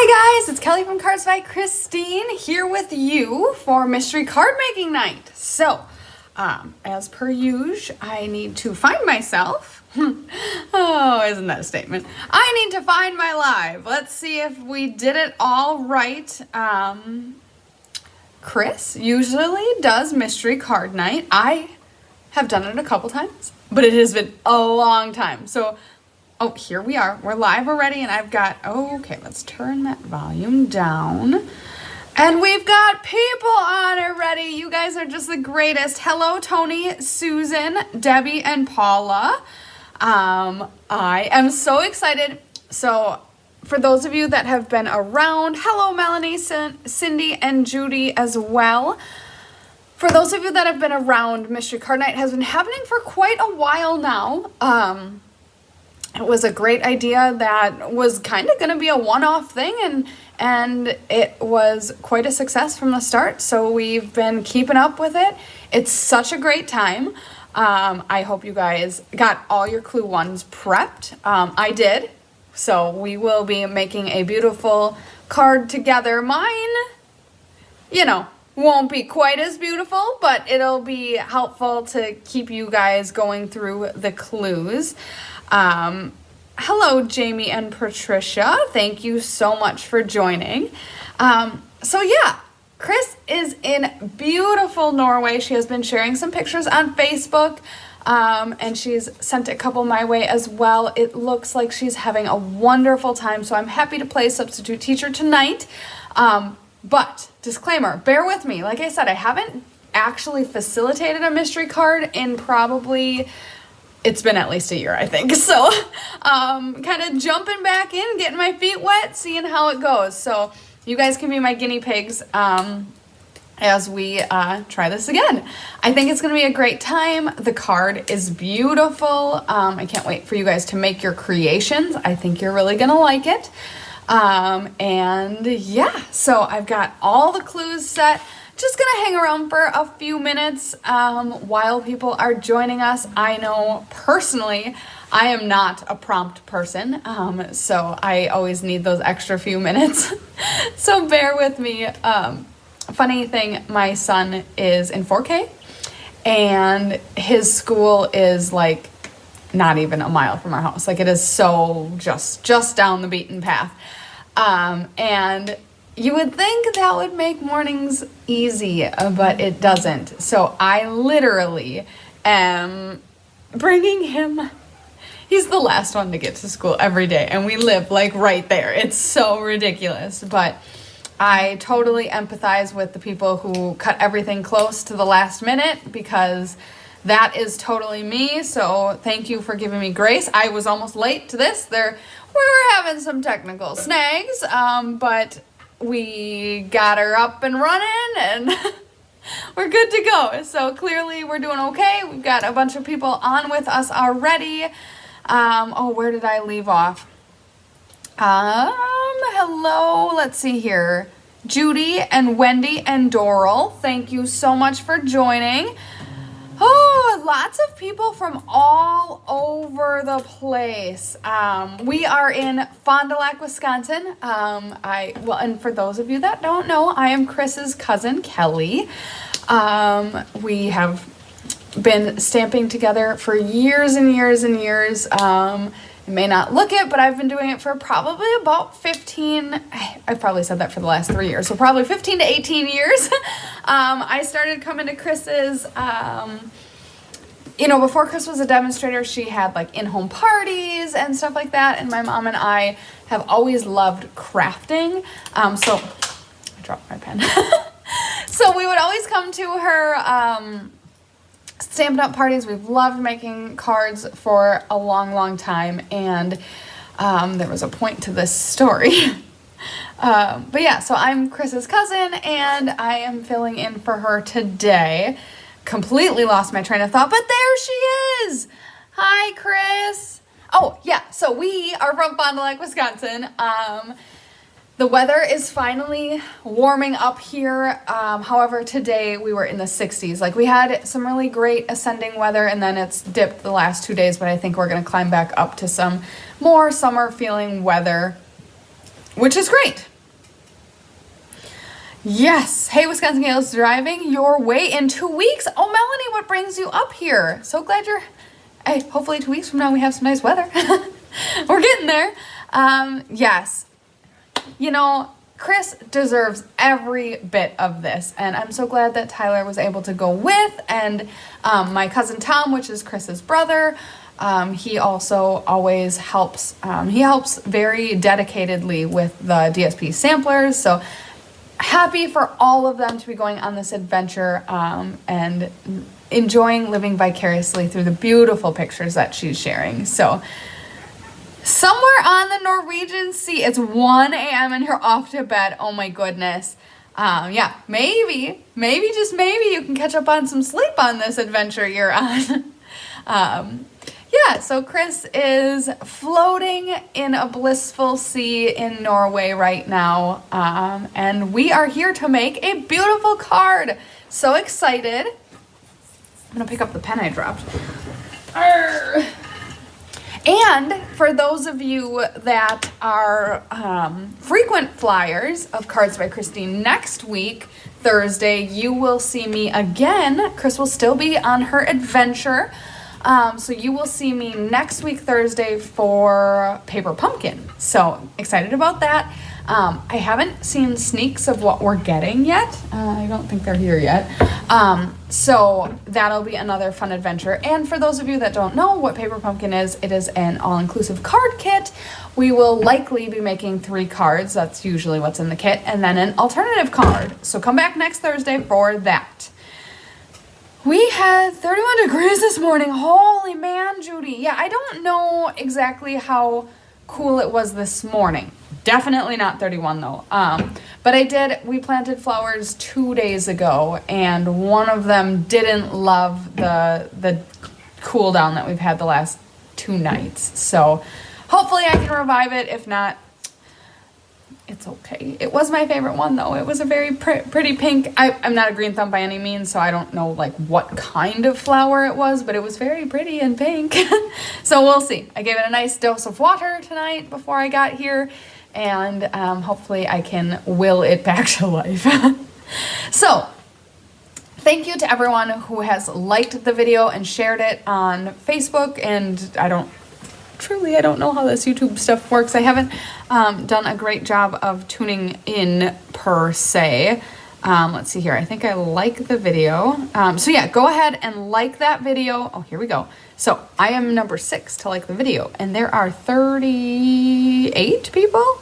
Hi guys, it's Kelly from Cards by Christine here with you for Mystery Card Making Night. So, as per usual, I need to find myself. Oh, isn't that a statement? I need to find my live. Let's see if we did it all right. Chris usually does Mystery Card Night. I have done it a couple times, but it has been a long time. So, oh, here we are. We're live already, and I've got, okay, let's turn that volume down. And we've got people on already. You guys are just the greatest. Hello, Tony, Susan, Debbie, and Paula. I am so excited. So, for those of you that have been around, hello, Melanie, Cindy, and Judy as well. For those of you that have been around, Mystery Card Night has been happening for quite a while now. It was a great idea that was kind of going to be a one-off thing, and it was quite a success from the start, so we've been keeping up with it. It's such a great time. I hope you guys got all your Clue 1s prepped. I did, so we will be making a beautiful card together. Mine, won't be quite as beautiful, but it'll be helpful to keep you guys going through the clues. Hello, Jamie and Patricia. Thank you so much for joining. So yeah, Chris is in beautiful Norway. She has been sharing some pictures on Facebook, and she's sent a couple my way as well. It looks like she's having a wonderful time, so I'm happy to play substitute teacher tonight. But disclaimer, bear with me. Like I said, I haven't actually facilitated a mystery card in probably... It's been at least a year, I think. So, kind of jumping back in, getting my feet wet, seeing how it goes. So, you guys can be my guinea pigs as we try this again. I think it's going to be a great time. The card is beautiful. I can't wait for you guys to make your creations. I think you're really going to like it. And yeah, so I've got all the clues set. Just gonna hang around for a few minutes while people are joining us. I know personally I am not a prompt person, so I always need those extra few minutes. So bear with me. Funny thing, my son is in 4K, and his school is like not even a mile from our house. Like, it is so just down the beaten path, and you would think that would make mornings easy, but it doesn't. So I literally am bringing him. He's the last one to get to school every day, and we live like right there. It's so ridiculous, but I totally empathize with the people who cut everything close to the last minute, because that is totally me. So thank you for giving me grace. I was almost late to this. We were having some technical snags, but we got her up and running, and we're good to go. So clearly we're doing okay. We've got a bunch of people on with us already. Where did I leave off? Hello, let's see here. Judy and Wendy and Doral, thank you so much for joining. Oh, lots of people from all over the place. We are in Fond du Lac, Wisconsin. And for those of you that don't know, I am Chris's cousin, Kelly. We have been stamping together for years and years and years. You may not look it, but I've been doing it for probably about 15, I've probably said that for the last 3 years, so probably 15 to 18 years. I started coming to Chris's, before Chris was a demonstrator, she had like in-home parties and stuff like that, and my mom and I have always loved crafting, so, I dropped my pen. So we would always come to her, Stampin' Up! Parties. We've loved making cards for a long, long time, and there was a point to this story. But yeah, so I'm Chris's cousin, and I am filling in for her today. Completely lost my train of thought, but there she is! Hi, Chris! Oh, yeah, so we are from Fond du Lac, Wisconsin. The weather is finally warming up here. However, today we were in the 60s. Like, we had some really great ascending weather, and then it's dipped the last 2 days, but I think we're going to climb back up to some more summer feeling weather, which is great. Yes. Hey, Wisconsin Gales, driving your way in 2 weeks. Oh, Melanie, what brings you up here? So glad you're... Hey, hopefully 2 weeks from now we have some nice weather. We're getting there. Yes. You know, Chris deserves every bit of this, and I'm so glad that Tyler was able to go with, and my cousin Tom, which is Chris's brother, he also always helps. He helps very dedicatedly with the DSP samplers, so happy for all of them to be going on this adventure and enjoying living vicariously through the beautiful pictures that she's sharing. So somewhere on the Norwegian Sea, it's 1 a.m. and you're off to bed. Oh my goodness. Yeah, maybe, just maybe you can catch up on some sleep on this adventure you're on. Yeah, so Chris is floating in a blissful sea in Norway right now, and we are here to make a beautiful card. So excited. I'm gonna pick up the pen I dropped. Arr. And for those of you that are frequent flyers of Cards by Christine, next week, Thursday, you will see me again. Chris will still be on her adventure. So you will see me next week, Thursday, for Paper Pumpkin. So excited about that. I haven't seen sneaks of what we're getting yet. I don't think they're here yet. So that'll be another fun adventure. And for those of you that don't know what Paper Pumpkin is, it is an all-inclusive card kit. We will likely be making 3 cards. That's usually what's in the kit. And then an alternative card. So come back next Thursday for that. We had 31 degrees this morning. Holy man, Judy. Yeah, I don't know exactly how cool it was this morning. Definitely not 31 though. But we planted flowers 2 days ago, and one of them didn't love the cool down that we've had the last 2 nights. So hopefully I can revive it. If not, it's okay. It was my favorite one though. It was a very pretty pink. I'm not a green thumb by any means, so I don't know like what kind of flower it was, but it was very pretty and pink. So we'll see. I gave it a nice dose of water tonight before I got here, and hopefully I can will it back to life. So thank you to everyone who has liked the video and shared it on Facebook, and I don't know how this YouTube stuff works. I haven't done a great job of tuning in per se. Let's see here. I think I like the video. So yeah, go ahead and like that video. Oh, here we go. So I am number 6 to like the video, and there are 38 people.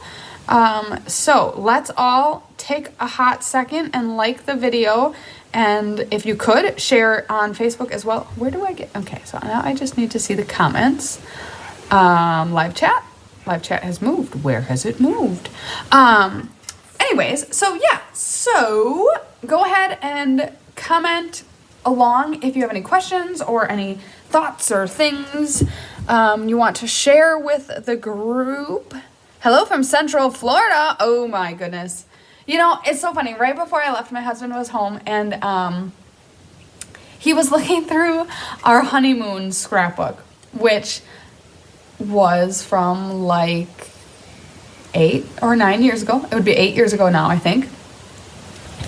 So let's all take a hot second and like the video. And if you could, share on Facebook as well. Where do I get? Okay, so now I just need to see the comments. Live chat has moved. Where has it moved? Anyways, so yeah, so go ahead and comment along if you have any questions or any thoughts or things you want to share with the group. Hello from Central Florida. Oh my goodness. You know, it's so funny. Right before I left, my husband was home, and he was looking through our honeymoon scrapbook, which was from like 8 or 9 years ago. It would be 8 years ago now, I think.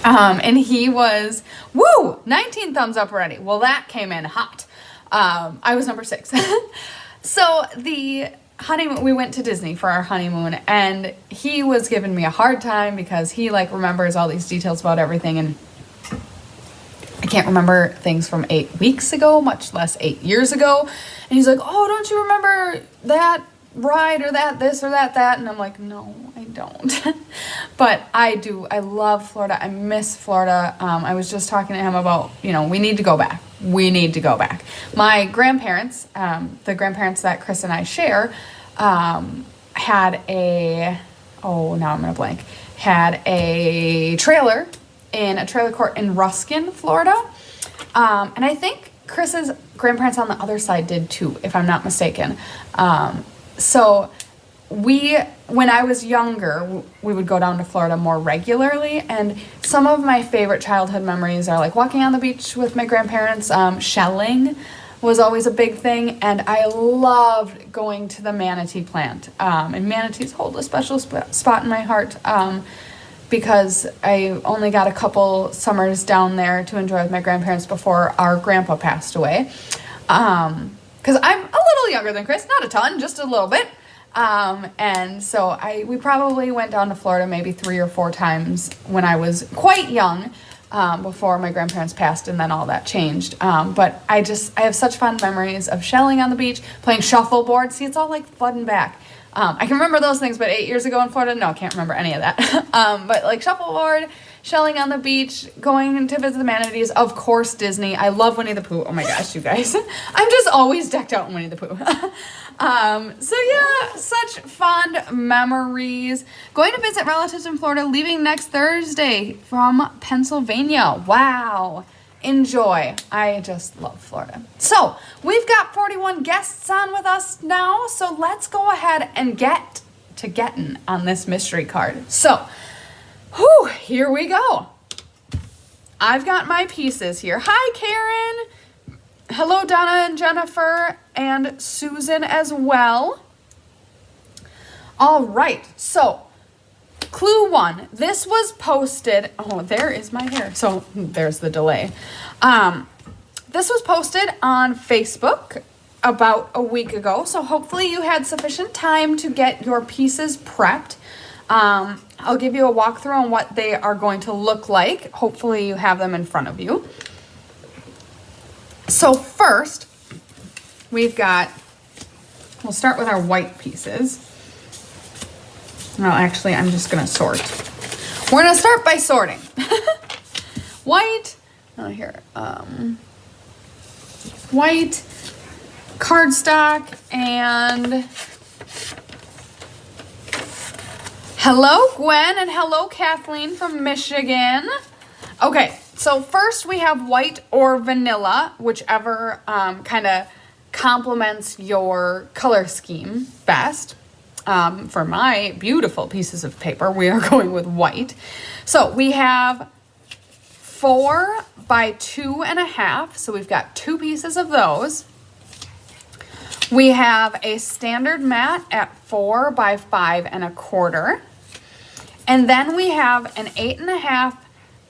And he was, 19 thumbs up already. Well, that came in hot. I was number 6. So the honeymoon, we went to Disney for our honeymoon, and he was giving me a hard time because he like remembers all these details about everything, and I can't remember things from 8 weeks ago, much less 8 years ago. And he's like, oh, don't you remember that ride or that this or that? And I'm like, no, I don't. But I do. I love Florida. I miss Florida. I was just talking to him about, we need to go back. We need to go back. My grandparents, the grandparents that Chris and I share, had a trailer in a trailer court in Ruskin, Florida. And I think Chris's grandparents on the other side did too, if I'm not mistaken. So when I was younger, we would go down to Florida more regularly, and some of my favorite childhood memories are like walking on the beach with my grandparents. Shelling was always a big thing, and I loved going to the manatee plant. And manatees hold a special spot in my heart. because I only got a couple summers down there to enjoy with my grandparents before our grandpa passed away. Because I'm a little younger than Chris, not a ton, just a little bit. And so we probably went down to Florida maybe 3 or 4 times when I was quite young, before my grandparents passed and then all that changed. But I have such fond memories of shelling on the beach, playing shuffleboard. See, it's all like flooding back. I can remember those things, but 8 years ago in Florida, no, I can't remember any of that. But like shuffleboard, shelling on the beach, going to visit the manatees, of course, Disney. I love Winnie the Pooh. Oh my gosh, you guys. I'm just always decked out in Winnie the Pooh. So yeah, such fond memories. Going to visit relatives in Florida, leaving next Thursday from Pennsylvania. Wow. Enjoy. I just love Florida. So we've got 41 guests on with us now. So let's go ahead and get to getting on this mystery card. So, here we go. I've got my pieces here. Hi, Karen. Hello, Donna and Jennifer and Susan as well. All right. So clue 1, this was posted, there is my hair, so there's the delay. This was posted on Facebook about a week ago, so hopefully you had sufficient time to get your pieces prepped. I'll give you a walkthrough on what they are going to look like. Hopefully you have them in front of you. So first, we'll start with our white pieces. No, actually, I'm just going to sort. We're going to start by sorting. White, white, cardstock, and hello, Gwen, and hello, Kathleen from Michigan. Okay, so first we have white or vanilla, whichever kind of complements your color scheme best. For my beautiful pieces of paper, we are going with white. So we have 4 by 2.5. So we've got 2 pieces of those. We have a standard mat at 4 by 5.25. And then we have an 8.5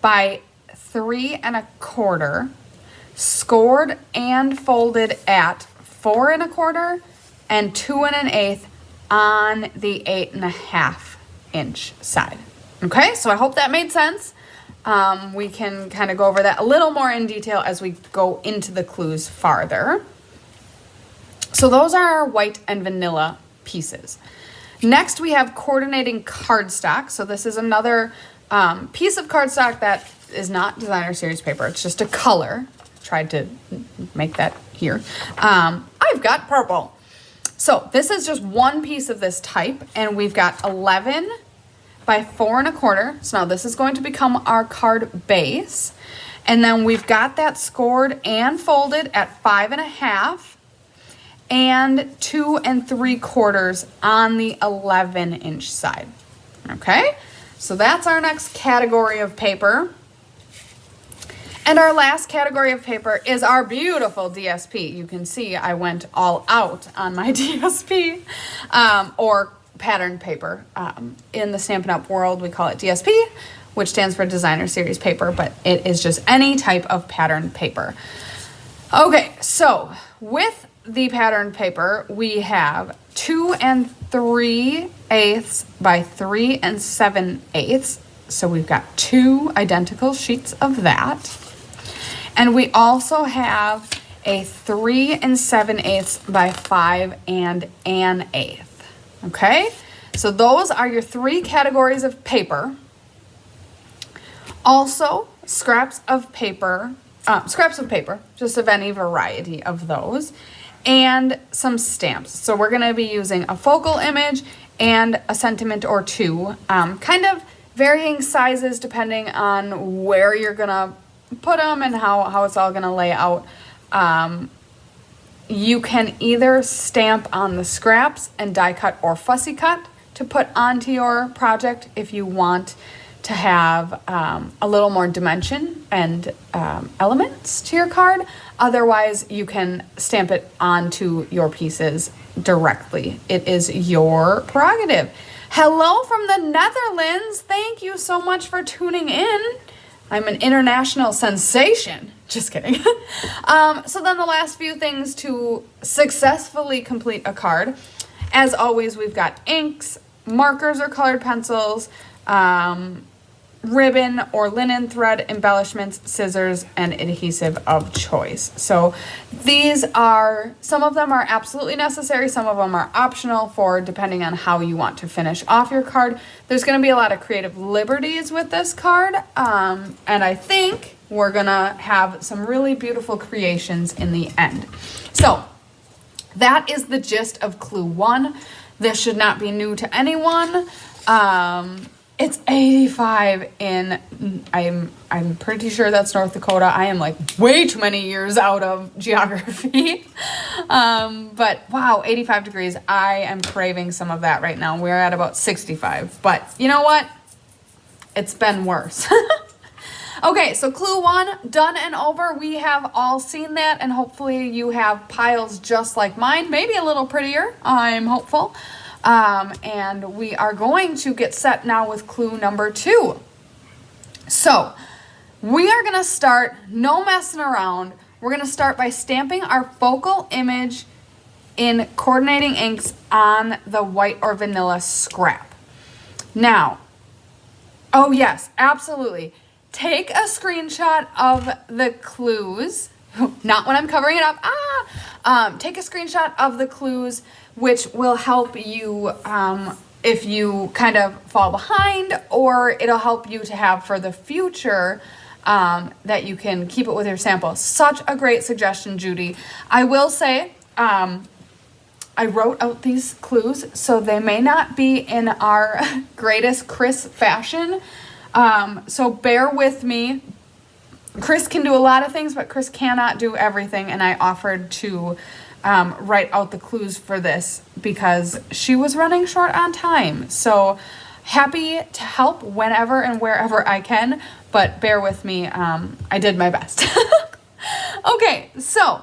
by 3.25, scored and folded at 4.25 and 2 1/8 on the 8.5 inch side. Okay, so I hope that made sense. We can kind of go over that a little more in detail as we go into the clues farther. So those are our white and vanilla pieces. Next, we have coordinating cardstock. So this is another piece of cardstock that is not designer series paper. It's just a color. Tried to make that here. I've got purple. So this is just one piece of this type, and we've got 11 by 4.25. So now this is going to become our card base. And then we've got that scored and folded at 5.5 and 2 3/4 on the 11-inch side. Okay, so that's our next category of paper. And our last category of paper is our beautiful DSP. You can see I went all out on my DSP, or patterned paper. In the Stampin' Up! World, we call it DSP, which stands for Designer Series Paper, but it is just any type of patterned paper. Okay, so with the patterned paper, we have 2 3/8 by 3 7/8. So we've got 2 identical sheets of that. And we also have a 3 7/8 by 5 1/8. Okay, so those are your 3 categories of paper. Also, scraps of paper, just of any variety of those, and some stamps. So we're going to be using a focal image and a sentiment or 2, kind of varying sizes depending on where you're going to put them and how it's all going to lay out. You can either stamp on the scraps and die cut or fussy cut to put onto your project if you want to have a little more dimension and elements to your card. Otherwise, you can stamp it onto your pieces directly. It is your prerogative. Hello from the Netherlands. Thank you so much for tuning in. I'm an international sensation. Just kidding. So then the last few things to successfully complete a card. As always, we've got inks, markers or colored pencils, ribbon or linen thread, embellishments, scissors, and adhesive of choice. So these are, some of them are absolutely necessary, some of them are optional for depending on how you want to finish off your card. There's going to be a lot of creative liberties with this card, and I think we're going to have some really beautiful creations in the end. So that is the gist of clue 1. This should not be new to anyone. It's 85 in, I'm pretty sure that's North Dakota. I am like way too many years out of geography. But wow, 85 degrees. I am craving some of that right now. We're at about 65, but you know what? It's been worse. Okay, so clue 1, done and over. We have all seen that, and hopefully you have piles just like mine, maybe a little prettier, I'm hopeful. And we are going to get set now with clue number 2. So we are going to start, no messing around. We're going to start by stamping our focal image in coordinating inks on the white or vanilla scrap. Now, oh yes, absolutely. Take a screenshot of the clues, not when I'm covering it up. Take a screenshot of the clues, which will help you if you kind of fall behind, or it'll help you to have for the future that you can keep it with your sample. Such a great suggestion, Judy. I will say, I wrote out these clues, so they may not be in our greatest crisp fashion. So bear with me. Chris can do a lot of things, but Chris cannot do everything, and I offered to write out the clues for this because she was running short on time. So happy to help whenever and wherever I can, but bear with me. I did my best. Okay, so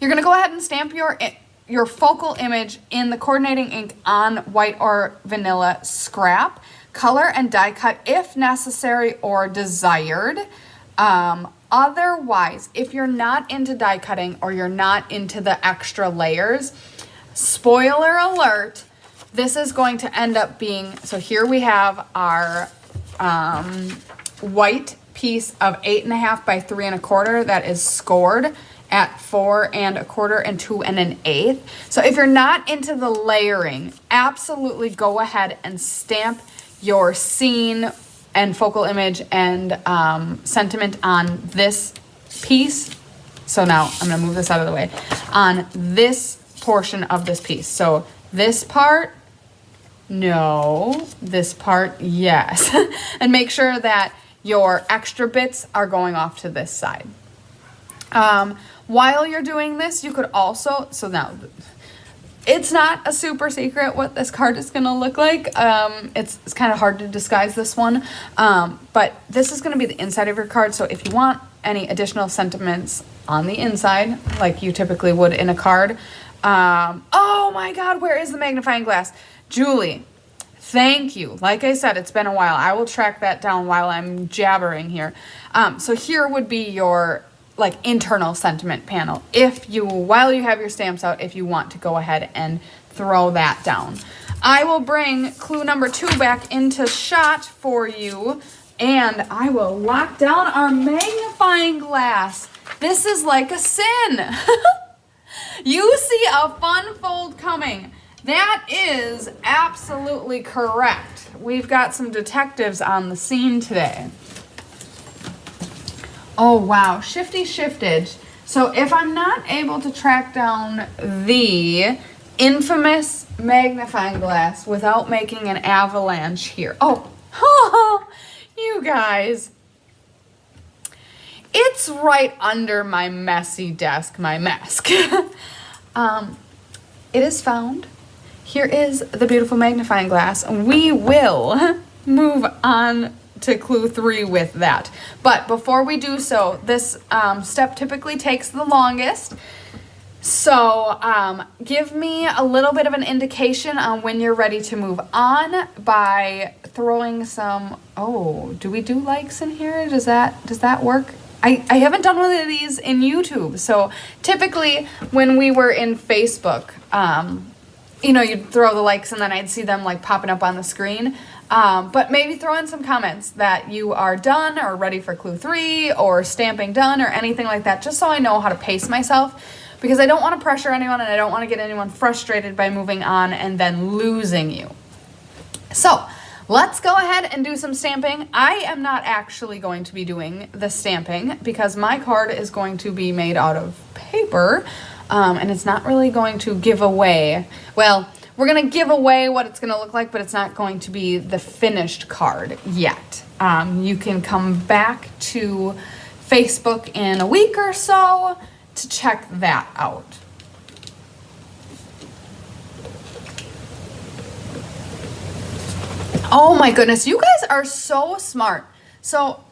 you're gonna go ahead and stamp your focal image in the coordinating ink on white or vanilla scrap. Color and die cut if necessary or desired. Otherwise, if you're not into die cutting or you're not into the extra layers, spoiler alert, this is going to end up being, so here we have our white piece of 8.5 by 3 1/4 that is scored at 4 1/4 and 2 1/8. So if you're not into the layering, absolutely go ahead and stamp your scene and focal image and sentiment on this piece. So now I'm gonna move this out of the way. On this portion of this piece. So this part, no. This part, yes. And make sure that your extra bits are going off to this side. While you're doing this, you could also, so now, it's not a super secret what this card is going to look like. It's kind of hard to disguise this one. But this is going to be the inside of your card. So if you want any additional sentiments on the inside, like you typically would in a card. Oh my God, where is the magnifying glass? Julie, thank you. Like I said, it's been a while. I will track that down while I'm jabbering here. So here would be your like internal sentiment panel. If you, while you have your stamps out, if you want to go ahead and throw that down. I will bring clue number 2 back into shot for you, and I will lock down our magnifying glass. This is like a sin. You see a fun fold coming. That is absolutely correct. We've got some detectives on the scene today. Oh, wow. Shifty shiftage. So if I'm not able to track down the infamous magnifying glass without making an avalanche here. Oh, you guys. It's right under my messy desk, my mask. It is found. Here is the beautiful magnifying glass. We will move on to clue 3 with that. But before we do so, this step typically takes the longest. So give me a little bit of an indication on when you're ready to move on by throwing some, oh, do we do likes in here? Does that work? I haven't done one of these in YouTube. So typically when we were in Facebook, you'd throw the likes and then I'd see them like popping up on the screen. But maybe throw in some comments that you are done or ready for clue 3 or stamping done or anything like that, just so I know how to pace myself, because I don't want to pressure anyone and I don't want to get anyone frustrated by moving on and then losing you. So let's go ahead and do some stamping. I am not actually going to be doing the stamping because my card is going to be made out of paper, and it's not really going to give away, well, we're going to give away what it's going to look like, but it's not going to be the finished card yet. You can come back to Facebook in a week or so to check that out. Oh my goodness, you guys are so smart. So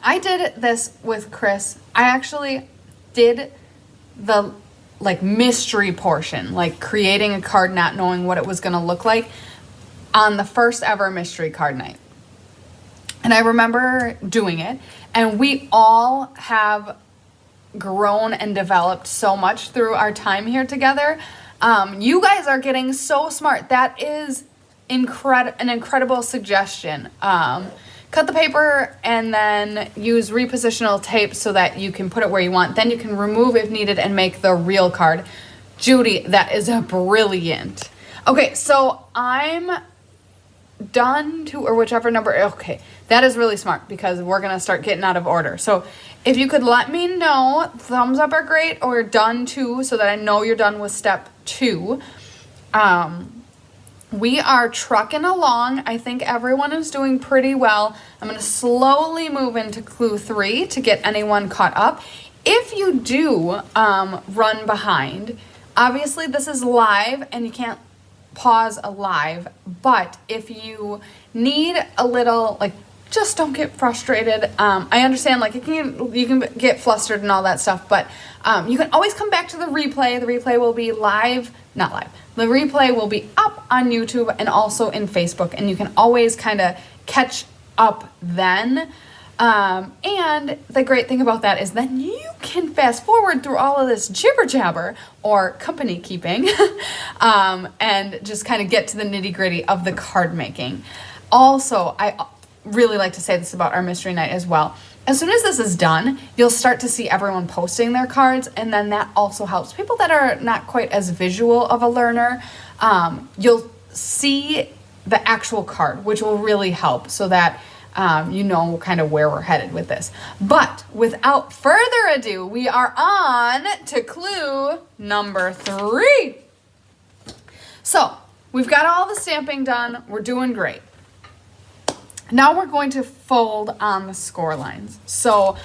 I did this with Chris. I actually did the mystery portion, like creating a card not knowing what it was going to look like on the first ever mystery card night. And I remember doing it, and we all have grown and developed so much through our time here together. You guys are getting so smart. That is an incredible suggestion. Cut the paper and then use repositional tape so that you can put it where you want. Then you can remove if needed and make the real card. Judy, that is brilliant. Okay, so I'm done to, or whichever number. Okay, that is really smart because we're going to start getting out of order. So if you could let me know, thumbs up are great, or done too, so that I know you're done with step 2. We are trucking along. I think everyone is doing pretty well. I'm going to slowly move into clue 3 to get anyone caught up. If you do run behind, obviously this is live and you can't pause a live, but if you need a little, just don't get frustrated. I understand, you can get flustered and all that stuff, but you can always come back to the replay. The replay will be not live. The replay will be up on YouTube and also in Facebook, and you can always kind of catch up then. And the great thing about that is then you can fast forward through all of this jibber jabber or company keeping and just kind of get to the nitty gritty of the card making. Also, I really like to say this about our mystery night as well. As soon as this is done, you'll start to see everyone posting their cards, and then that also helps people that are not quite as visual of a learner. You'll see the actual card, which will really help so that you know kind of where we're headed with this. But without further ado, we are on to clue number 3. So we've got all the stamping done. We're doing great. Now we're going to fold on the score lines. So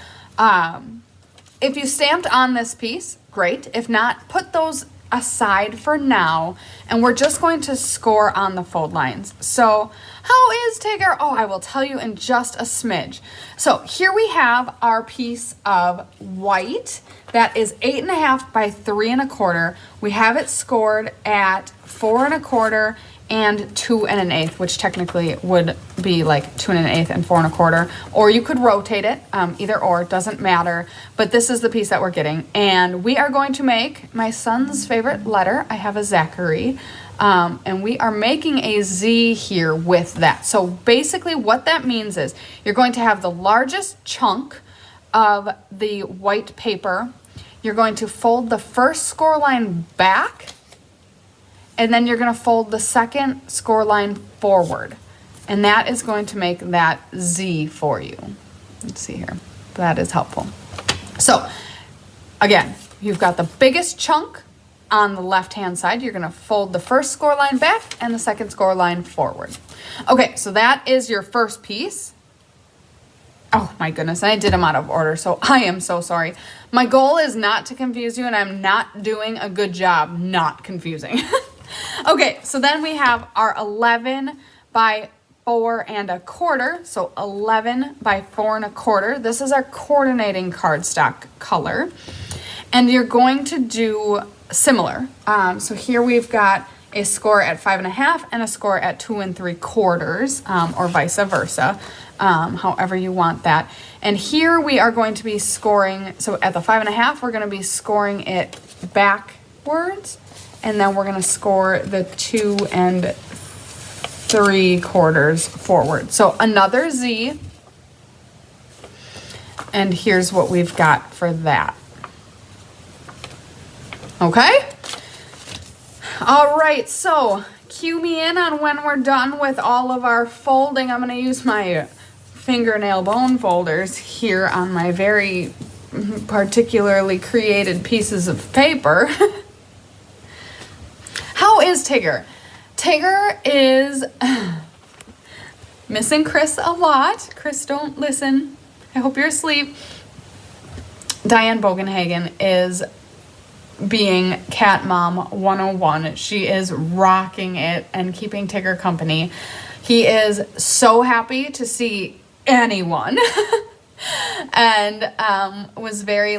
if you stamped on this piece, great. If not, put those aside for now, and we're just going to score on the fold lines. So how is Tigger? Oh, I will tell you in just a smidge. So here we have our piece of white that is 8.5 by 3 1/4. We have it scored at 4 1/4 and 2 1/8, which technically would be 2 1/8 and 4 1/4, or you could rotate it, either or, doesn't matter, but this is the piece that we're getting, and we are going to make my son's favorite letter. I have a Zachary, and we are making a Z here with that. So basically what that means is you're going to have the largest chunk of the white paper. You're going to fold the first score line back, and then you're going to fold the second score line forward. And that is going to make that Z for you. Let's see here. That is helpful. So, again, you've got the biggest chunk on the left-hand side. You're going to fold the first score line back and the second score line forward. Okay, so that is your first piece. Oh my goodness, I did them out of order, so I am so sorry. My goal is not to confuse you, and I'm not doing a good job not confusing. Okay, so then we have our 11 by 4 1/4. So 11 by 4 1/4. This is our coordinating cardstock color. And you're going to do similar. So here we've got a score at 5.5 and a score at 2 3/4, or vice versa, however you want that. And here we are going to be scoring, so at the 5.5, we're going to be scoring it backwards, and then we're going to score the 2 3/4 forward. So another Z, and here's what we've got for that. Okay? All right, so cue me in on when we're done with all of our folding. I'm going to use my fingernail bone folders here on my very particularly created pieces of paper. How is Tigger? Tigger is missing Chris a lot. Chris, don't listen. I hope you're asleep. Diane Bogenhagen is being Cat Mom 101. She is rocking it and keeping Tigger company. He is so happy to see anyone and was very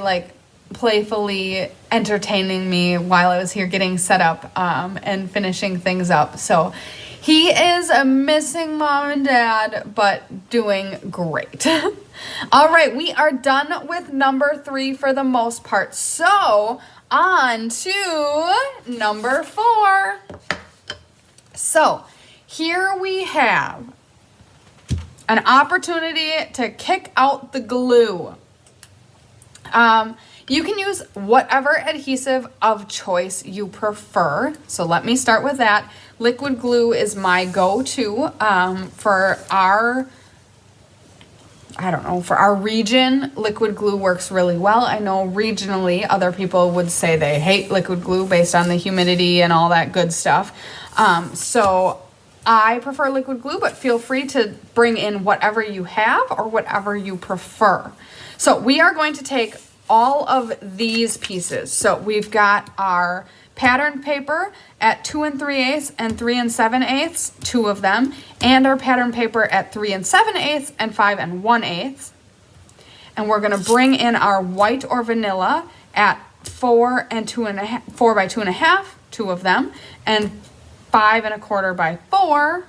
playfully entertaining me while I was here getting set up and finishing things up. So he is a missing mom and dad, but doing great. All right, we are done with number 3 for the most part. So on to number 4. So here we have an opportunity to kick out the glue. You can use whatever adhesive of choice you prefer. So let me start with that. Liquid glue is my go-to for our region. Liquid glue works really well. I know regionally other people would say they hate liquid glue based on the humidity and all that good stuff. So I prefer liquid glue, but feel free to bring in whatever you have or whatever you prefer. So we are going to take all of these pieces. So we've got our pattern paper at 2 3/8 and 3 7/8, 2 of them, and our pattern paper at 3 7/8 and 5 1/8. And we're going to bring in our white or vanilla at 4 by 2.5, 2 of them, and 5 1/4 by 4.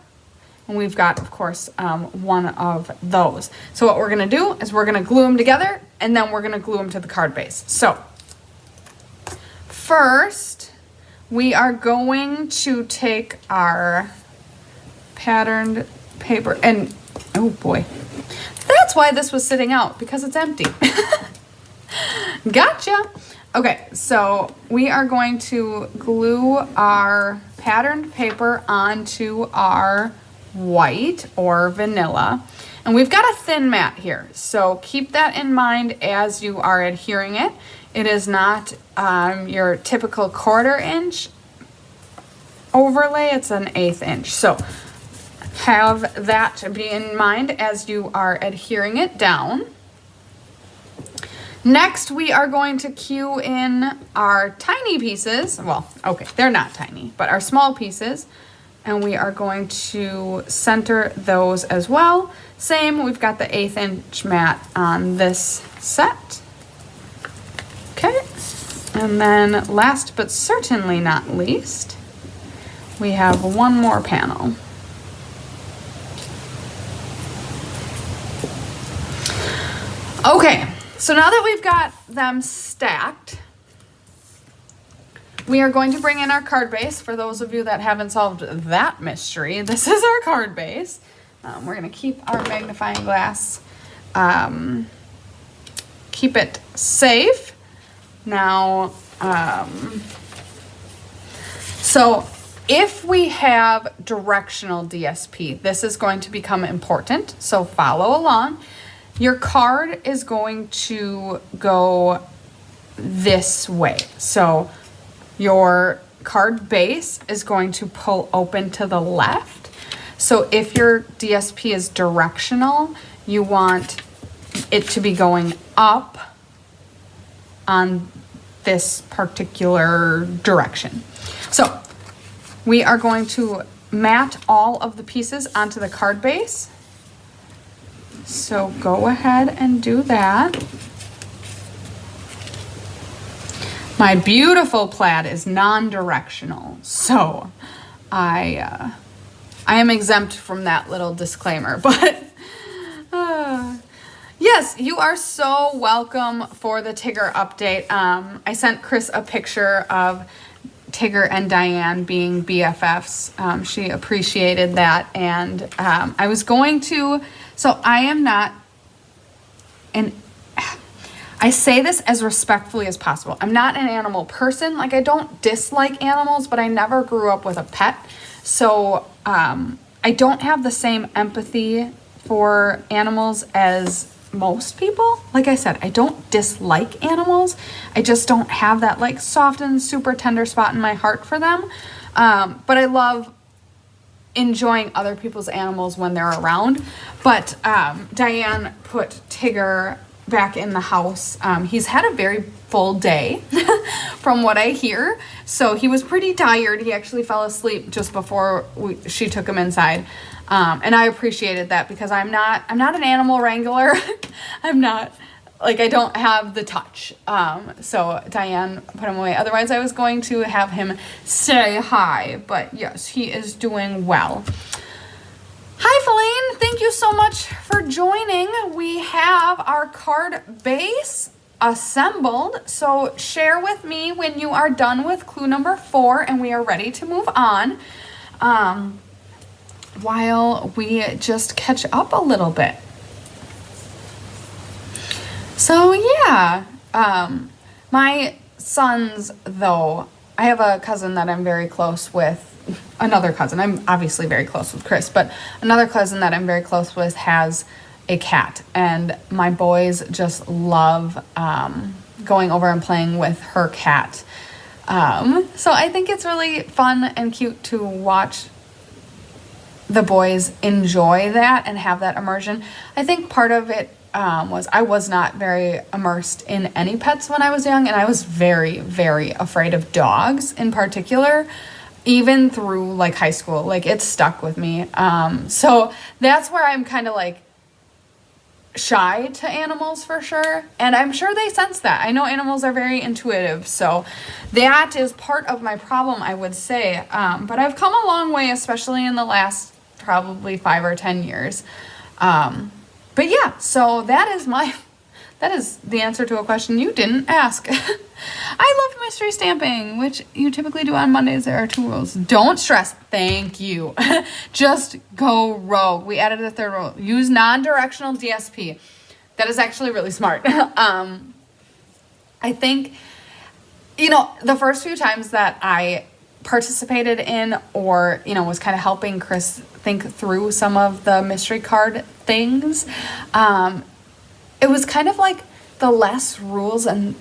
And we've got, of course, one of those. So what we're going to do is we're going to glue them together, and then we're going to glue them to the card base. So first, we are going to take our patterned paper, and oh boy, that's why this was sitting out, because it's empty. Gotcha. Okay, so we are going to glue our patterned paper onto our white or vanilla, and we've got a thin mat here, so keep that in mind as you are adhering it. It is not your typical 1/4 inch overlay, it's an 1/8 inch. So have that be in mind as you are adhering it down. Next, we are going to cue in our tiny pieces. Well, okay, they're not tiny, but our small pieces. And we are going to center those as well. Same, we've got the 1/8 inch mat on this set. Okay, and then last but certainly not least, we have one more panel. Okay, so now that we've got them stacked, we are going to bring in our card base. For those of you that haven't solved that mystery, this is our card base. We're going to keep our magnifying glass, keep it safe. Now, so if we have directional DSP, this is going to become important, so follow along. Your card is going to go this way. So your card base is going to pull open to the left. So if your DSP is directional, you want it to be going up on this particular direction. So we are going to mat all of the pieces onto the card base. So go ahead and do that. My beautiful plaid is non-directional, so I am exempt from that little disclaimer, but yes, you are so welcome for the Tigger update. I sent Chris a picture of Tigger and Diane being BFFs. She appreciated that, and I was going to, so I am not, and I say this as respectfully as possible. I'm not an animal person. Like, I don't dislike animals, but I never grew up with a pet. So I don't have the same empathy for animals as most people. Like I said, I don't dislike animals. I just don't have that like soft and super tender spot in my heart for them. But I love enjoying other people's animals when they're around. But Diane put Tigger back in the house. He's had a very full day from what I hear. So he was pretty tired. He actually fell asleep just before she took him inside. And I appreciated that because I'm not an animal wrangler. I'm not, like, I don't have the touch. So Diane put him away. Otherwise I was going to have him say hi, but yes, he is doing well. Hi, Feline. Thank you so much for joining. We have our card base assembled. So share with me when you are done with clue number 4 and we are ready to move on. While we just catch up a little bit. So yeah, my sons, though, I have a cousin that I'm very close with. Another cousin, I'm obviously very close with Chris, but another cousin that I'm very close with has a cat, and my boys just love going over and playing with her cat. So I think it's really fun and cute to watch the boys enjoy that and have that immersion. I think part of it was I was not very immersed in any pets when I was young, and I was very, very afraid of dogs in particular. Even through like high school, like it stuck with me. So that's where I'm kind of like shy to animals for sure. And I'm sure they sense that. I know animals are very intuitive. So that is part of my problem, I would say. But I've come a long way, especially in the last probably 5 or 10 years. But yeah, so that is the answer to a question you didn't ask. I love mystery stamping, which you typically do on Mondays. There are 2 rules. Don't stress. Thank you. Just go rogue. We added a 3rd rule. Use non-directional DSP. That is actually really smart. I think, the first few times that I participated in or, was kind of helping Chris think through some of the mystery card things, it was kind of like the less rules and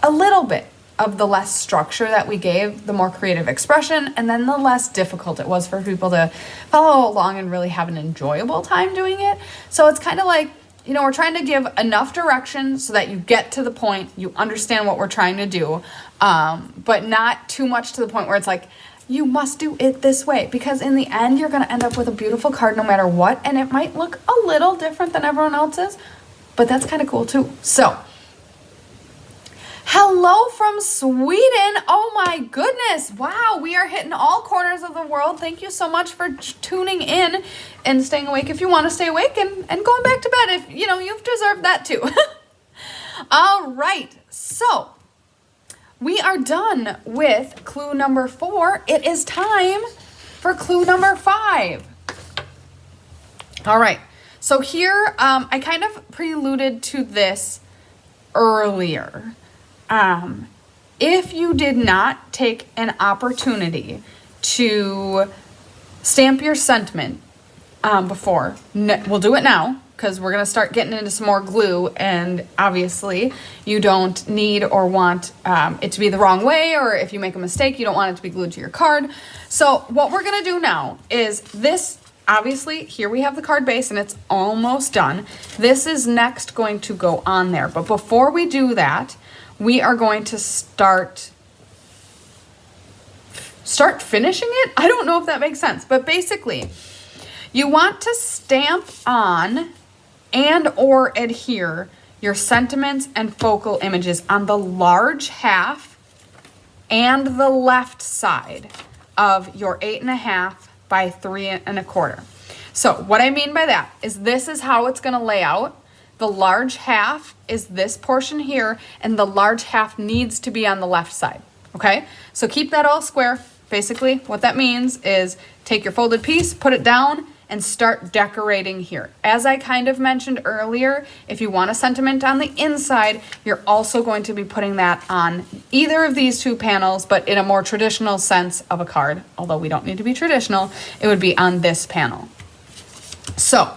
a little bit of the less structure that we gave, the more creative expression, and then the less difficult it was for people to follow along and really have an enjoyable time doing it. So it's kind of like, we're trying to give enough direction so that you get to the point, you understand what we're trying to do, but not too much to the point where it's like, you must do it this way, because in the end, you're going to end up with a beautiful card no matter what, and it might look a little different than everyone else's, but that's kind of cool too. So, hello from Sweden. Oh my goodness. Wow, we are hitting all corners of the world. Thank you so much for tuning in and staying awake if you want to stay awake, and going back to bed if, you've deserved that too. All right, so we are done with clue number 4. It is time for clue number 5. All right, so here I kind of preluded to this earlier. If you did not take an opportunity to stamp your sentiment before, we'll do it now because we're going to start getting into some more glue, and obviously you don't need or want it to be the wrong way, or if you make a mistake, you don't want it to be glued to your card. So what we're going to do now is this. Obviously, here we have the card base and it's almost done. This is next going to go on there. But before we do that, we are going to start finishing it. I don't know if that makes sense, but basically you want to stamp on and or adhere your sentiments and focal images on the large half and the left side of your 8.5 by 3.25. So what I mean by that is this is how it's going to lay out. The large half is this portion here, and the large half needs to be on the left side, okay? So keep that all square. Basically, what that means is take your folded piece, put it down, and start decorating here. As I kind of mentioned earlier, if you want a sentiment on the inside, you're also going to be putting that on either of these two panels, but in a more traditional sense of a card, although we don't need to be traditional, it would be on this panel. So,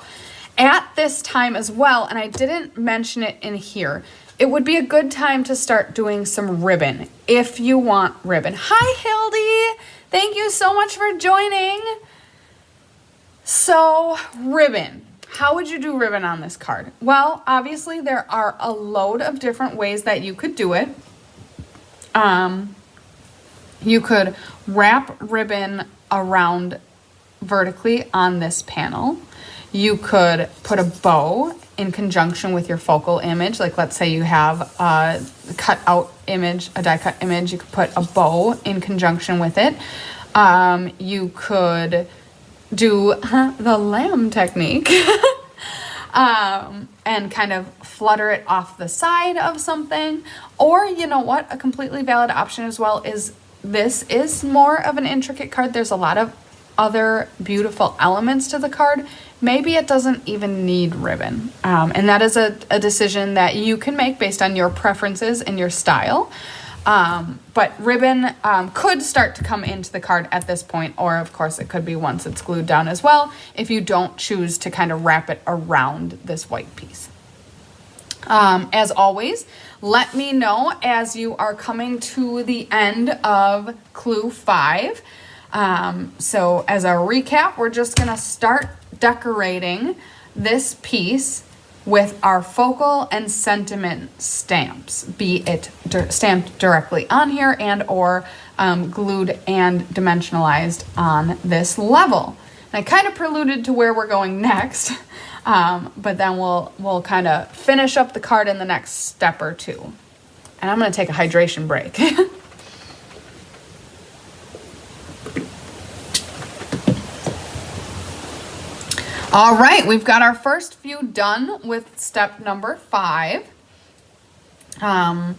at this time as well, and I didn't mention it in here, it would be a good time to start doing some ribbon if you want ribbon. Hi, Hildy. Thank you so much for joining. So, ribbon. How would you do ribbon on this card? Well, obviously there are a load of different ways that you could do it. You could wrap ribbon around vertically on this panel. You could put a bow in conjunction with your focal image. Like let's say you have a cut out image, a die cut image, you could put a bow in conjunction with it. You could do the lamb technique and kind of flutter it off the side of something. Or you know what, a completely valid option as well is this is more of an intricate card. There's a lot of other beautiful elements to the card. Maybe it doesn't even need ribbon. And that is a decision that you can make based on your preferences and your style. But ribbon could start to come into the card at this point, or of course it could be once it's glued down as well, if you don't choose to kind of wrap it around this white piece. As always, let me know as you are coming to the end of clue 5. So as a recap, we're just gonna start decorating this piece with our focal and sentiment stamps, be it stamped directly on here and or glued and dimensionalized on this level. And I kind of preluded to where we're going next, but then we'll kind of finish up the card in the next step or two. And I'm gonna take a hydration break. All right, we've got our first few done with step number 5. All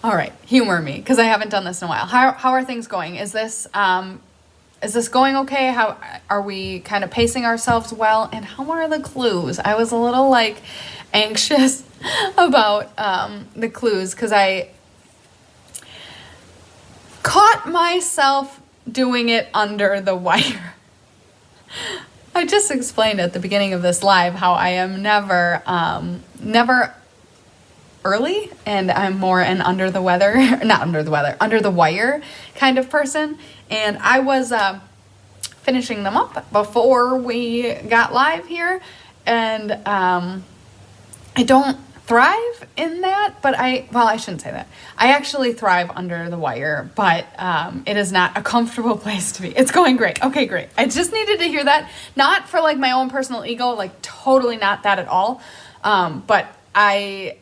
right, humor me, because I haven't done this in a while. How are things going? Is this going okay? How are we kind of pacing ourselves well? And how are the clues? I was a little anxious about the clues because I caught myself doing it under the wire. I just explained at the beginning of this live how I am never early, and I'm more an under the wire kind of person. And I was finishing them up before we got live here, and I don't thrive in that, but I shouldn't say that. I actually thrive under the wire, but it is not a comfortable place to be. It's going great. Okay, great. I just needed to hear that. Not for my own personal ego, totally not that at all. But I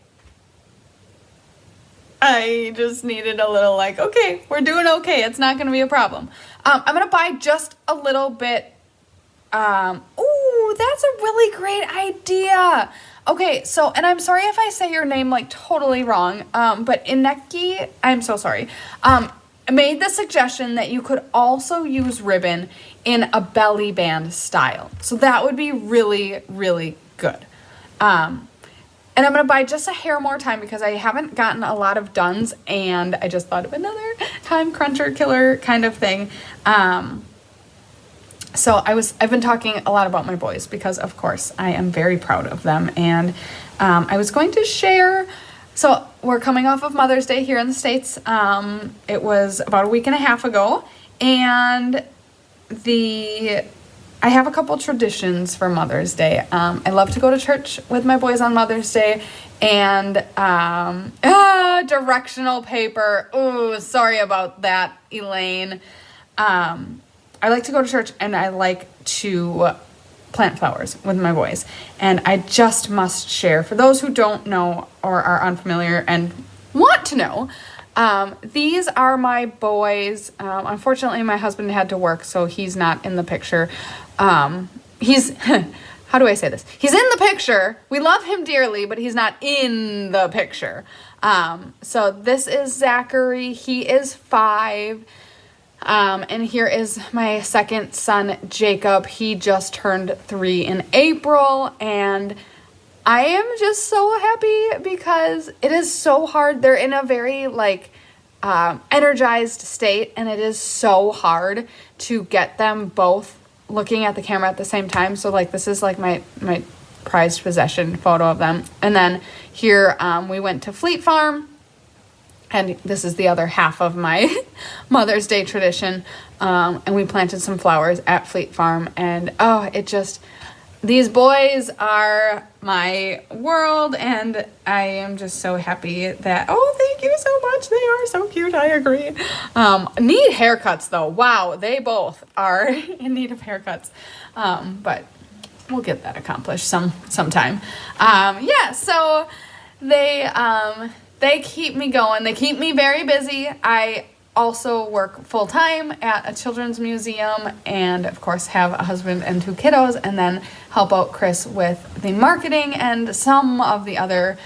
just needed a little okay, we're doing okay. It's not going to be a problem. I'm going to buy just a little bit. Ooh, that's a really great idea. Okay, so, and I'm sorry if I say your name totally wrong, but Ineki, I'm so sorry, made the suggestion that you could also use ribbon in a belly band style. So that would be really, really good. And I'm going to buy just a hair more time because I haven't gotten a lot of dones, and I just thought of another time cruncher killer kind of thing. So I've been talking a lot about my boys because of course I am very proud of them, and I was going to share, so we're coming off of Mother's Day here in the States. It was about a week and a half ago, and I have a couple traditions for Mother's Day. I love to go to church with my boys on Mother's Day, and directional paper. Ooh, sorry about that, Elaine. I like to go to church, and I like to plant flowers with my boys. And I just must share, for those who don't know or are unfamiliar and want to know, these are my boys. Unfortunately, my husband had to work, so he's not in the picture. He's, how do I say this? He's in the picture. We love him dearly, but he's not in the picture. So this is Zachary. He is 5. And here is my second son, Jacob. He just turned 3 in April, and I am just so happy because it is so hard. They're in a very energized state, and it is so hard to get them both looking at the camera at the same time. So this is my prized possession photo of them. And then here we went to Fleet Farm. And this is the other half of my Mother's Day tradition. And we planted some flowers at Fleet Farm. And these boys are my world. And I am just so happy that, thank you so much. They are so cute. I agree. Need haircuts though. Wow. They both are in need of haircuts. But we'll get that accomplished sometime. So they keep me going. They keep me very busy. I also work full-time at a children's museum and, of course, have a husband and 2 kiddos, and then help out Chris with the marketing and some of the other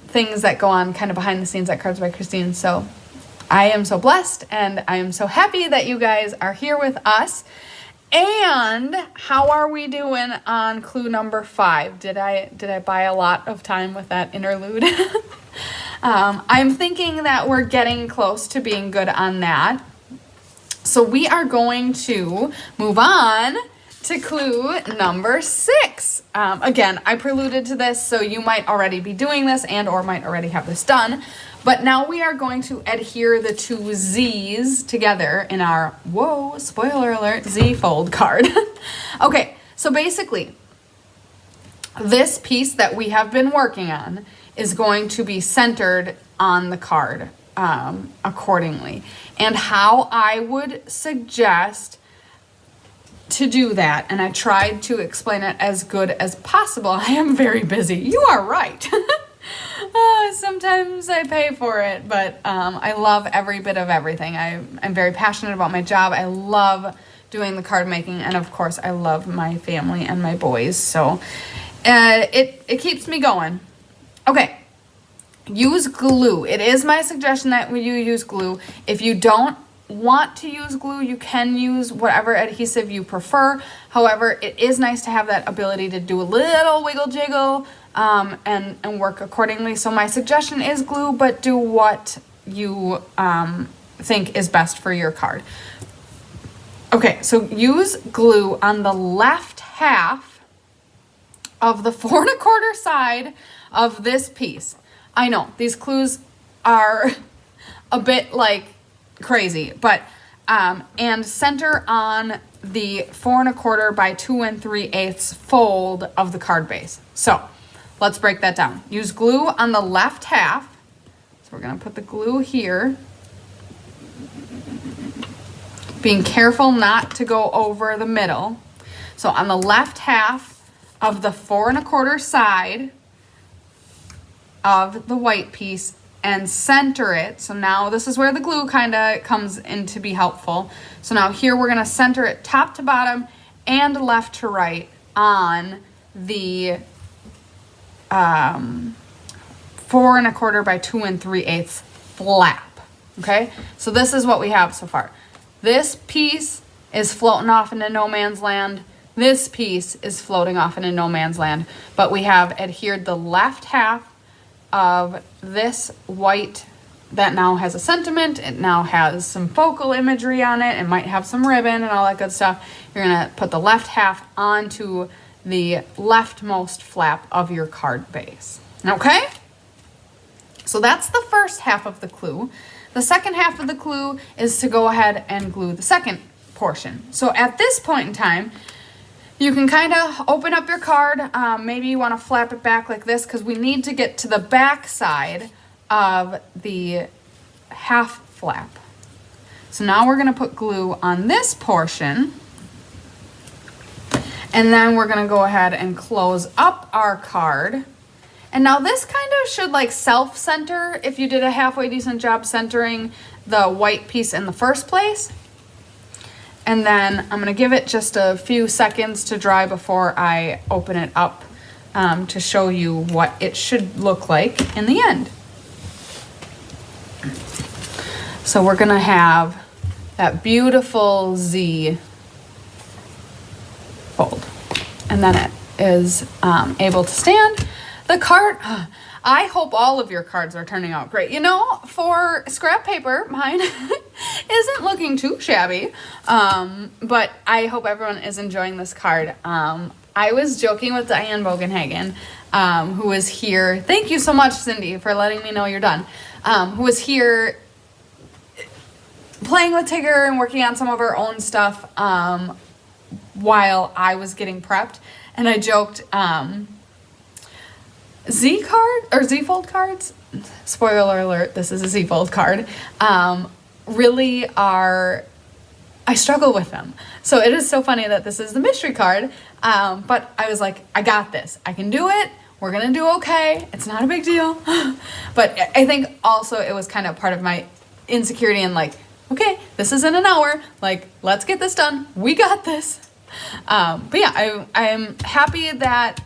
things that go on kind of behind the scenes at Cards by Christine. So I am so blessed, and I am so happy that you guys are here with us. And how are we doing on clue number 5? Did I buy a lot of time with that interlude? I'm thinking that we're getting close to being good on that. So we are going to move on to clue number 6. Again, I preluded to this, so you might already be doing this and or might already have this done. But now we are going to adhere the 2 Z's together in our, whoa, spoiler alert, Z fold card. Okay, so basically, this piece that we have been working on is going to be centered on the card accordingly. And how I would suggest to do that, and I tried to explain it as good as possible. I am very busy. You are right. Sometimes I pay for it, but I love every bit of everything. I'm very passionate about my job. I love doing the card making, and of course I love my family and my boys, so it keeps me going. Okay, use glue. It is my suggestion that you use glue. If you don't want to use glue, you can use whatever adhesive you prefer. However, it is nice to have that ability to do a little wiggle jiggle and work accordingly. So my suggestion is glue, but do what you think is best for your card. Okay, so use glue on the left half of the 4 1/4 side of this piece. I know these clues are a bit crazy, but and center on the 4 1/4 by 2 3/8 fold of the card base. So let's break that down. Use glue on the left half. So we're gonna put the glue here, being careful not to go over the middle. So on the left half of the 4 1/4 side of the white piece, and center it. So now this is where the glue kind of comes in to be helpful. So now here we're going to center it top to bottom and left to right on the 4 1/4 by 2 3/8 flap. Okay, so this is what we have so far. This piece is floating off into no man's land. This piece is floating off into no man's land, but we have adhered the left half of this white that now has a sentiment. It now has some focal imagery on it. It might have some ribbon and all that good stuff. You're gonna put the left half onto the leftmost flap of your card base. Okay? So that's the first half of the clue. The second half of the clue is to go ahead and glue the second portion. So at this point in time, you can kind of open up your card. Maybe you want to flap it back like this because we need to get to the back side of the half flap. So now we're going to put glue on this portion. And then we're gonna go ahead and close up our card. And now this kind of should like self-center if you did a halfway decent job centering the white piece in the first place. And then I'm gonna give it just a few seconds to dry before I open it up to show you what it should look like in the end. So we're gonna have that beautiful Z fold. And then it is able to stand. The card, I hope all of your cards are turning out great. You know, for scrap paper, mine isn't looking too shabby, but I hope everyone is enjoying this card. I was joking with Diane Bogenhagen, who was here. Thank you so much, Cindy, for letting me know you're done. Who was here playing with Tigger and working on some of her own stuff while I was getting prepped. And I joked, Z card or Z fold cards, spoiler alert, this is a Z fold card, really are, I struggle with them. So it is so funny that this is the mystery card, but I was like, I got this, I can do it, we're gonna do okay, it's not a big deal. But I think also it was kind of part of my insecurity and like, okay, this is in an hour, like, let's get this done, we got this. But yeah, I'm happy that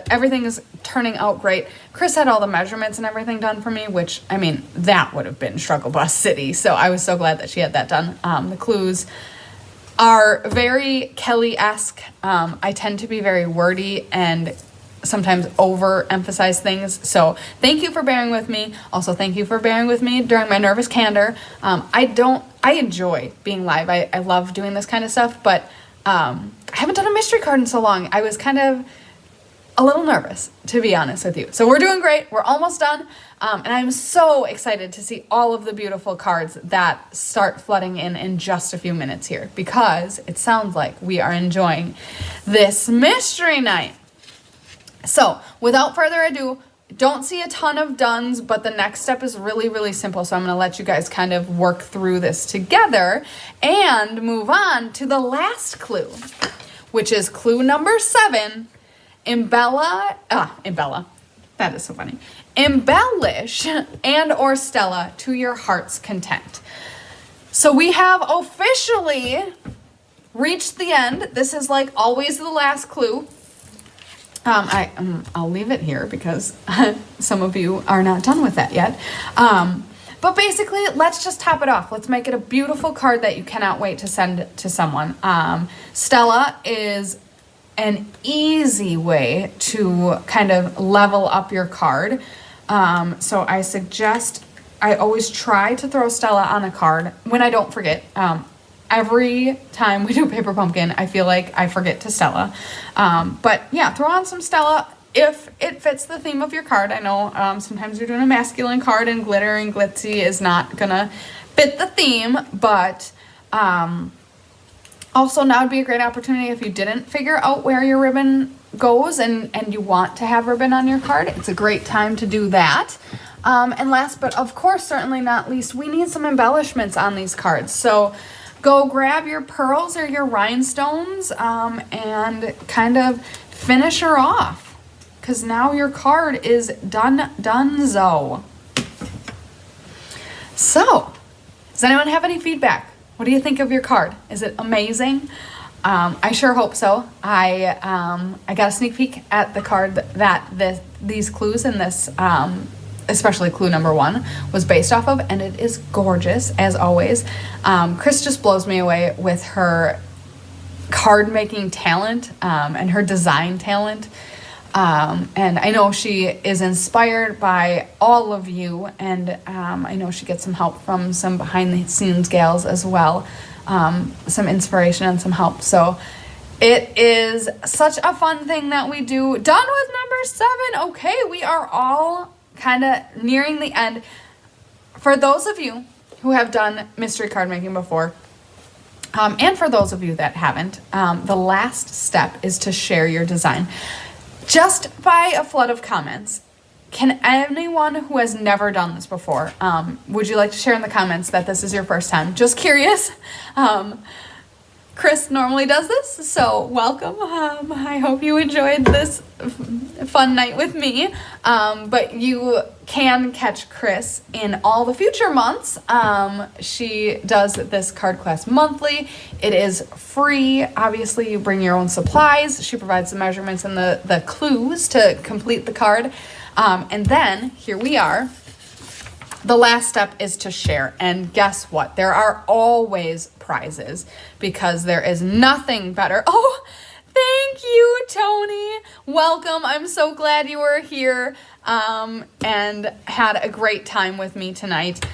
everything is turning out great. Chris had all the measurements and everything done for me, which, I mean, that would have been Struggle Bus City. So I was so glad that she had that done. The clues are very Kelly-esque. I tend to be very wordy and sometimes overemphasize things. So thank you for bearing with me. Also, thank you for bearing with me during my nervous candor. I enjoy being live. I love doing this kind of stuff, but I haven't done a mystery card in so long. I was kind of a little nervous, to be honest with you. So we're doing great. We're almost done. And I'm so excited to see all of the beautiful cards that start flooding in just a few minutes here, because it sounds like we are enjoying this mystery night. So without further ado, don't see a ton of dones, but the next step is really, really simple. So I'm going to let you guys kind of work through this together and move on to the last clue, which is clue number 7. Embella, that is so funny. Embellish and or Stella to your heart's content. So we have officially reached the end. This is like always the last clue. I'll leave it here because some of you are not done with that yet. But basically, let's just top it off. Let's make it a beautiful card that you cannot wait to send to someone. Stella is an easy way to kind of level up your card. So I suggest, I always try to throw Stella on a card when I don't forget. Every time we do Paper Pumpkin, I feel like I forget to Stella. But yeah, throw on some Stella if it fits the theme of your card. I know sometimes you're doing a masculine card and glitter and glitzy is not gonna fit the theme, but also now would be a great opportunity if you didn't figure out where your ribbon goes and you want to have ribbon on your card. It's a great time to do that. And last but of course certainly not least, we need some embellishments on these cards. So go grab your pearls or your rhinestones and kind of finish her off, because now your card is donezo. So, does anyone have any feedback? What do you think of your card? Is it amazing? I sure hope so. I got a sneak peek at the card that these clues in this especially clue number 1 was based off of, and it is gorgeous as always. Chris just blows me away with her card making talent and her design talent, and I know she is inspired by all of you, and I know she gets some help from some behind the scenes gals as well, some inspiration and some help. So it is such a fun thing that we do. Done with number 7. Okay, we are all kind of nearing the end. For those of you who have done mystery card making before, and for those of you that haven't, the last step is to share your design. Just by a flood of comments, can anyone who has never done this before, would you like to share in the comments that this is your first time? Just curious. Chris normally does this, so welcome. I hope you enjoyed this fun night with me. But you can catch Chris in all the future months. She does this card class monthly. It is free. Obviously, you bring your own supplies. She provides the measurements and the clues to complete the card. And then here we are. The last step is to share. And guess what? There are always prizes because there is nothing better. Oh, thank you, Tony. Welcome. I'm so glad you were here and had a great time with me tonight.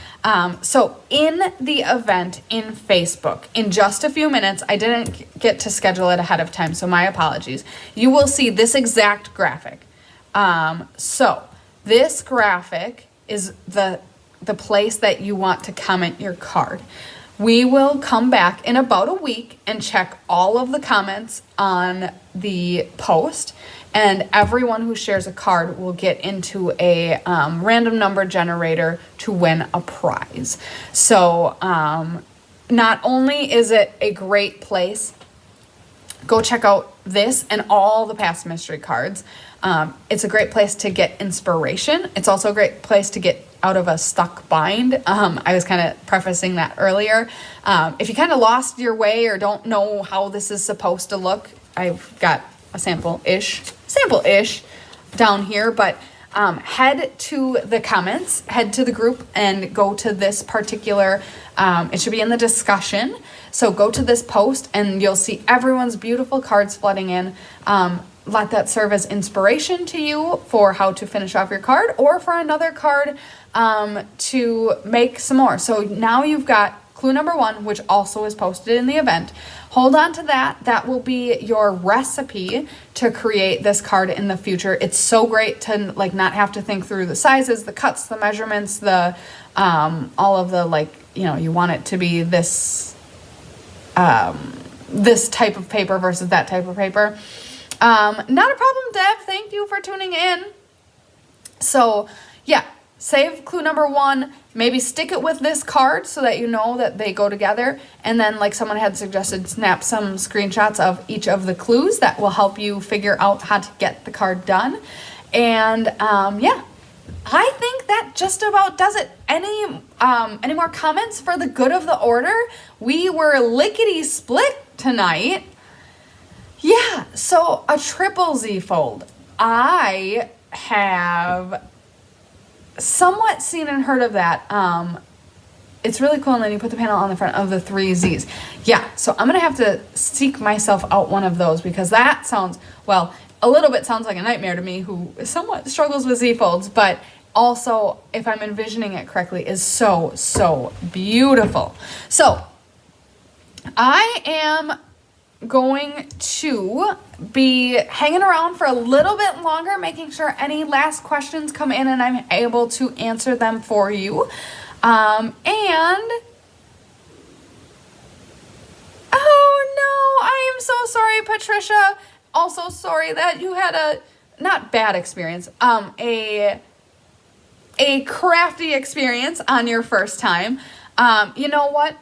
So in the event in Facebook, in just a few minutes, I didn't get to schedule it ahead of time, so my apologies. You will see this exact graphic. So this graphic is the place that you want to comment your card. We will come back in about a week and check all of the comments on the post, and everyone who shares a card will get into a random number generator to win a prize. So not only is it a great place, go check out this and all the past mystery cards. It's a great place to get inspiration. It's also a great place to get out of a stuck bind. I was kind of prefacing that earlier. If you kind of lost your way or don't know how this is supposed to look, I've got a sample-ish down here, but head to the comments, head to the group and go to this particular, it should be in the discussion. So go to this post and you'll see everyone's beautiful cards flooding in. Let that serve as inspiration to you for how to finish off your card or for another card to make some more. So now you've got clue number 1, which also is posted in the event. Hold on to that. That will be your recipe to create this card in the future. It's so great to like not have to think through the sizes, the cuts, the measurements, the all of the like, you know, you want it to be this this type of paper versus that type of paper. Not a problem, Deb. Thank you for tuning in. So yeah, save clue number 1, maybe stick it with this card so that you know that they go together. And then like someone had suggested, snap some screenshots of each of the clues that will help you figure out how to get the card done. And yeah, I think that just about does it. Any more comments for the good of the order? We were lickety split tonight. Yeah, so a triple Z fold. I have somewhat seen and heard of that. It's really cool, and then you put the panel on the front of the 3 Z's. Yeah, so I'm going to have to seek myself out one of those because that sounds, well, a little bit sounds like a nightmare to me who somewhat struggles with Z folds, but also, if I'm envisioning it correctly, is so, so beautiful. So, I am going to be hanging around for a little bit longer, making sure any last questions come in and I'm able to answer them for you. And oh no, I am so sorry, Patricia. Also sorry that you had a not bad experience, a crafty experience on your first time. You know what?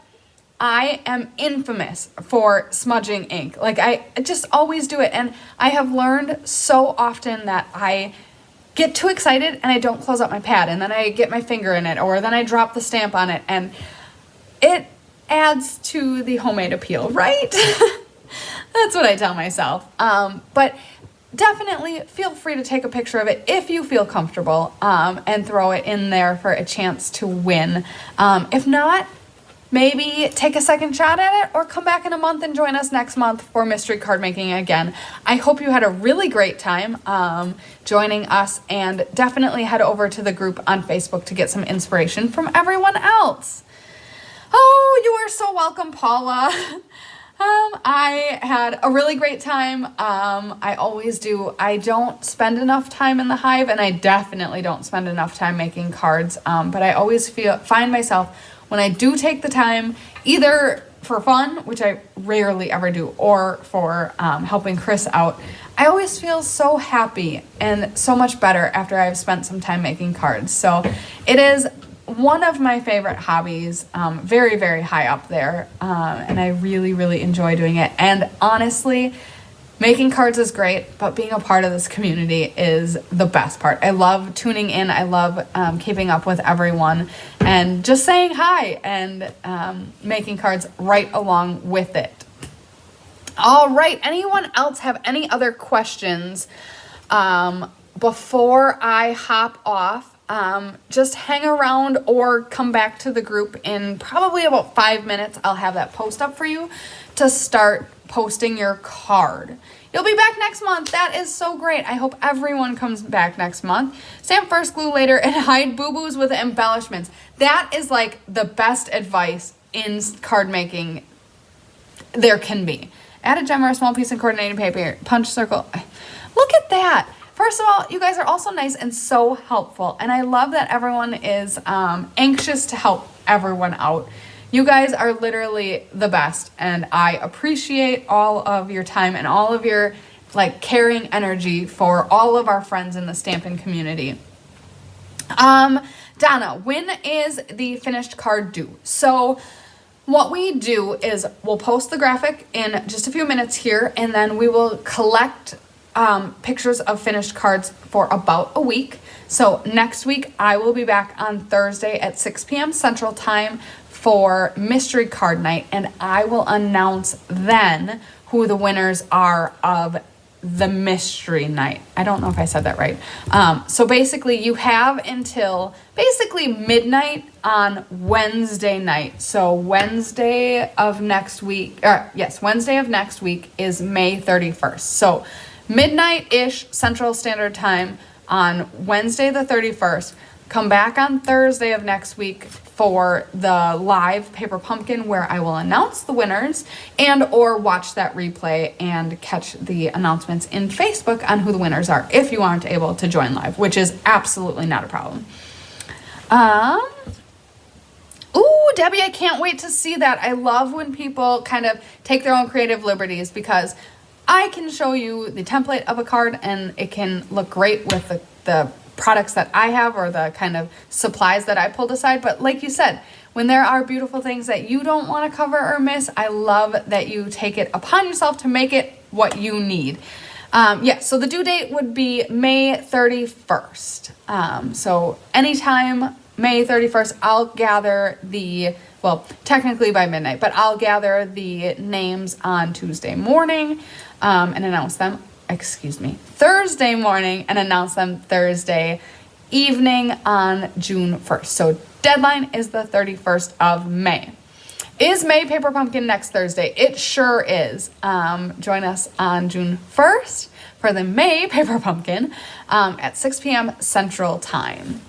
I am infamous for smudging ink. Like I just always do it. And I have learned so often that I get too excited and I don't close up my pad and then I get my finger in it or then I drop the stamp on it and it adds to the homemade appeal, right? That's what I tell myself. But definitely feel free to take a picture of it if you feel comfortable and throw it in there for a chance to win. If not, maybe take a second shot at it or come back in a month and join us next month for mystery card making again. I hope you had a really great time joining us, and definitely head over to the group on Facebook to get some inspiration from everyone else. Oh, you are so welcome, Paula. I had a really great time. I always do. I don't spend enough time in the hive, and I definitely don't spend enough time making cards. But I always find myself when I do take the time, either for fun, which I rarely ever do, or for helping Chris out, I always feel so happy and so much better after I've spent some time making cards. So it is one of my favorite hobbies, very, very high up there, and I really, really enjoy doing it. And honestly, making cards is great, but being a part of this community is the best part. I love tuning in. I love keeping up with everyone and just saying hi and making cards right along with it. All right. Anyone else have any other questions before I hop off? Just hang around or come back to the group in probably about 5 minutes. I'll have that post up for you to start posting your card. You'll be back next month. That is so great. I hope everyone comes back next month. Stamp first, glue later, and hide boo-boos with embellishments. That is like the best advice in card making there can be. Add a gem or a small piece of coordinating paper. Punch circle. Look at that. First of all, you guys are also nice and so helpful. And I love that everyone is anxious to help everyone out. You guys are literally the best. And I appreciate all of your time and all of your like caring energy for all of our friends in the Stampin' community. Donna, when is the finished card due? So what we do is we'll post the graphic in just a few minutes here, and then we will collect pictures of finished cards for about a week. So next week, I will be back on Thursday at 6 p.m. Central Time for Mystery Card Night, and I will announce then who the winners are of the Mystery Night. I don't know if I said that right. So basically, you have until basically midnight on Wednesday night. So Wednesday of next week, Wednesday of next week is May 31st. So midnight-ish Central Standard Time on Wednesday the 31st. Come back on Thursday of next week for the live Paper Pumpkin where I will announce the winners and or watch that replay and catch the announcements in Facebook on who the winners are if you aren't able to join live, which is absolutely not a problem. Ooh, Debbie, I can't wait to see that. I love when people kind of take their own creative liberties because I can show you the template of a card and it can look great with the products that I have or the kind of supplies that I pulled aside. But like you said, when there are beautiful things that you don't want to cover or miss, I love that you take it upon yourself to make it what you need. So the due date would be May 31st. So anytime May 31st, I'll gather technically by midnight, but I'll gather the names on Thursday morning and announce them Thursday evening on June 1st. So deadline is the 31st of May. Is May Paper Pumpkin next Thursday? It sure is. Join us on June 1st for the May Paper Pumpkin at 6 p.m. Central Time.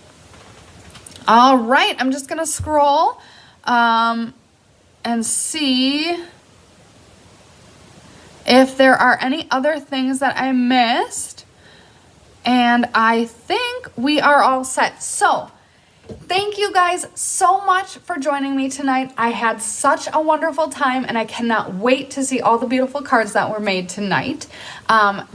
All right, I'm just going to scroll and see if there are any other things that I missed. And I think we are all set. So thank you guys so much for joining me tonight. I had such a wonderful time and I cannot wait to see all the beautiful cards that were made tonight.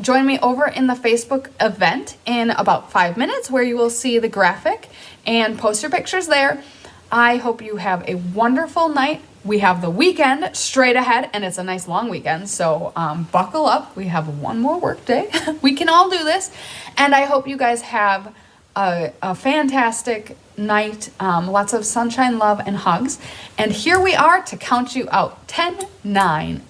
Join me over in the Facebook event in about 5 minutes where you will see the graphic and post your pictures there. I hope you have a wonderful night. We have the weekend straight ahead and it's a nice long weekend. So buckle up. We have one more work day. We can all do this. And I hope you guys have a fantastic night. Lots of sunshine, love, and hugs. And here we are to count you out. 10, 9,